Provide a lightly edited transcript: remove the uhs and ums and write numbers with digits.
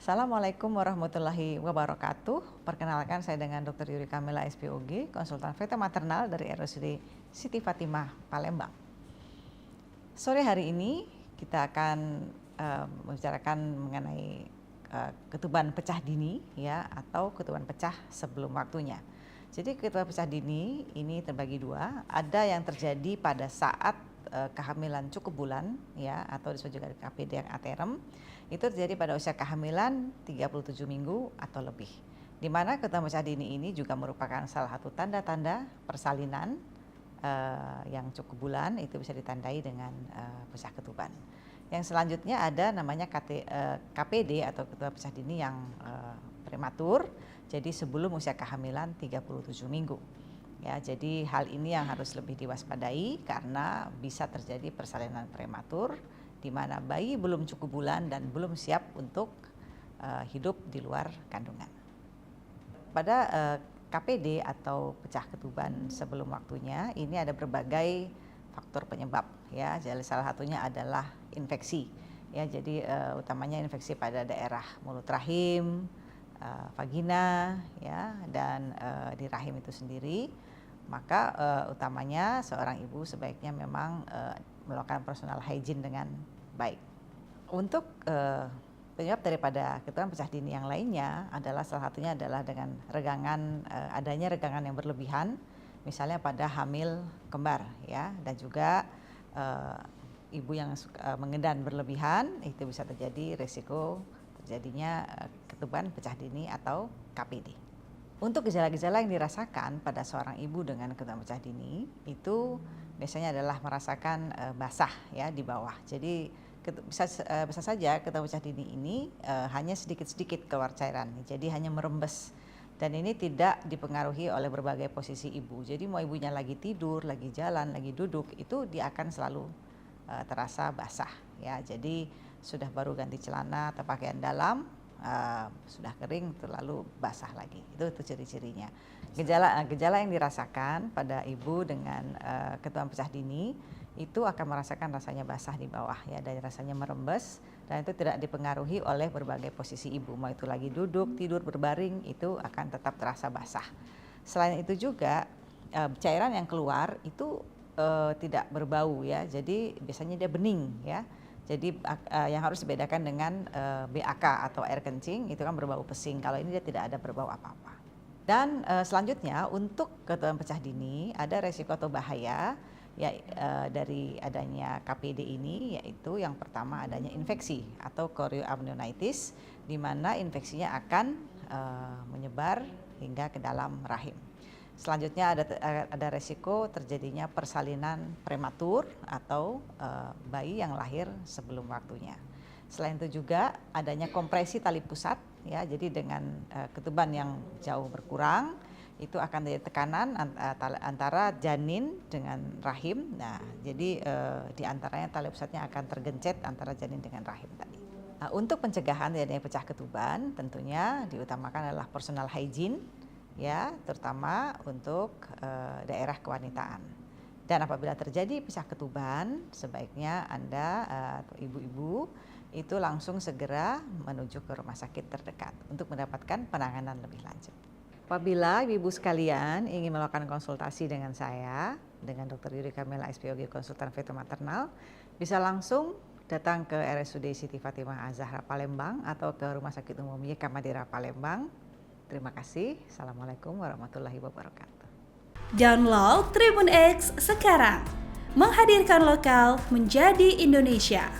Assalamualaikum warahmatullahi wabarakatuh. Perkenalkan, saya dengan Dr. Yuri Kamila SPOG, konsultan feto maternal dari RSUD Siti Fatimah, Palembang. Sore hari ini kita akan membicarakan mengenai ketuban pecah dini, ya, atau ketuban pecah sebelum waktunya. Jadi ketuban pecah dini ini terbagi dua. Ada yang terjadi pada saat kehamilan cukup bulan, ya, atau disebut juga KPD yang aterem. Itu terjadi pada usia kehamilan 37 minggu atau lebih. Di mana ketuban pecah dini ini juga merupakan salah satu tanda-tanda persalinan yang cukup bulan, itu bisa ditandai dengan pecah ketuban. Yang selanjutnya ada namanya KPD atau ketuban pecah dini yang prematur, jadi sebelum usia kehamilan 37 minggu. Ya, jadi hal ini yang harus lebih diwaspadai karena bisa terjadi persalinan prematur di mana bayi belum cukup bulan dan belum siap untuk hidup di luar kandungan. Pada KPD atau pecah ketuban sebelum waktunya ini ada berbagai faktor penyebab, ya. Jadi salah satunya adalah infeksi, ya. Jadi utamanya infeksi pada daerah mulut rahim, vagina, ya, dan di rahim itu sendiri. Maka utamanya seorang ibu sebaiknya memang melakukan personal hygiene dengan baik. Untuk penyebab daripada ketuban pecah dini yang lainnya adalah salah satunya adalah dengan regangan, adanya regangan yang berlebihan, misalnya pada hamil kembar, ya, dan juga ibu yang mengedan berlebihan, itu bisa terjadi risiko terjadinya ketuban pecah dini atau KPD. Untuk gejala-gejala yang dirasakan pada seorang ibu dengan ketuban pecah dini itu biasanya adalah merasakan basah, ya, di bawah. Jadi bisa saja ketuban pecah dini ini hanya sedikit-sedikit keluar cairan, jadi hanya merembes. Dan ini tidak dipengaruhi oleh berbagai posisi ibu. Jadi mau ibunya lagi tidur, lagi jalan, lagi duduk, itu dia akan selalu terasa basah, ya. Jadi sudah baru ganti celana atau pakaian dalam, sudah kering lalu basah lagi. Itu ciri-cirinya. Gejala yang dirasakan pada ibu dengan ketuban pecah dini itu akan merasakan rasanya basah di bawah, ya, dan rasanya merembes, dan itu tidak dipengaruhi oleh berbagai posisi ibu, mau itu lagi duduk, tidur, berbaring, itu akan tetap terasa basah. Selain itu juga cairan yang keluar itu tidak berbau, ya, jadi biasanya dia bening, ya. Jadi yang harus dibedakan dengan BAK atau air kencing, itu kan berbau pesing. Kalau ini dia tidak ada berbau apa-apa. Dan selanjutnya untuk ketuban pecah dini ada resiko atau bahaya, ya, dari adanya KPD ini, yaitu yang pertama adanya infeksi atau chorioamnionitis, di mana infeksinya akan menyebar hingga ke dalam rahim. Selanjutnya ada resiko terjadinya persalinan prematur atau bayi yang lahir sebelum waktunya. Selain itu juga adanya kompresi tali pusat, ya, jadi dengan ketuban yang jauh berkurang itu akan terjadi tekanan antara janin dengan rahim. Nah, jadi di antaranya tali pusatnya akan tergencet antara janin dengan rahim tadi. Nah, untuk pencegahan terjadinya pecah ketuban tentunya diutamakan adalah personal hygiene, ya, terutama untuk daerah kewanitaan. Dan apabila terjadi pecah ketuban, sebaiknya Anda atau ibu-ibu itu langsung segera menuju ke rumah sakit terdekat untuk mendapatkan penanganan lebih lanjut. Apabila ibu-ibu sekalian ingin melakukan konsultasi dengan saya, dengan Dr. Yuri Kamila SPOG, konsultan feto maternal, bisa langsung datang ke RSUD Siti Fatimah Az-Zahra Palembang atau ke Rumah Sakit Umum YK Madira Palembang. Terima kasih. Assalamualaikum warahmatullahi wabarakatuh. Download Tribun X sekarang. Menghadirkan lokal menjadi Indonesia.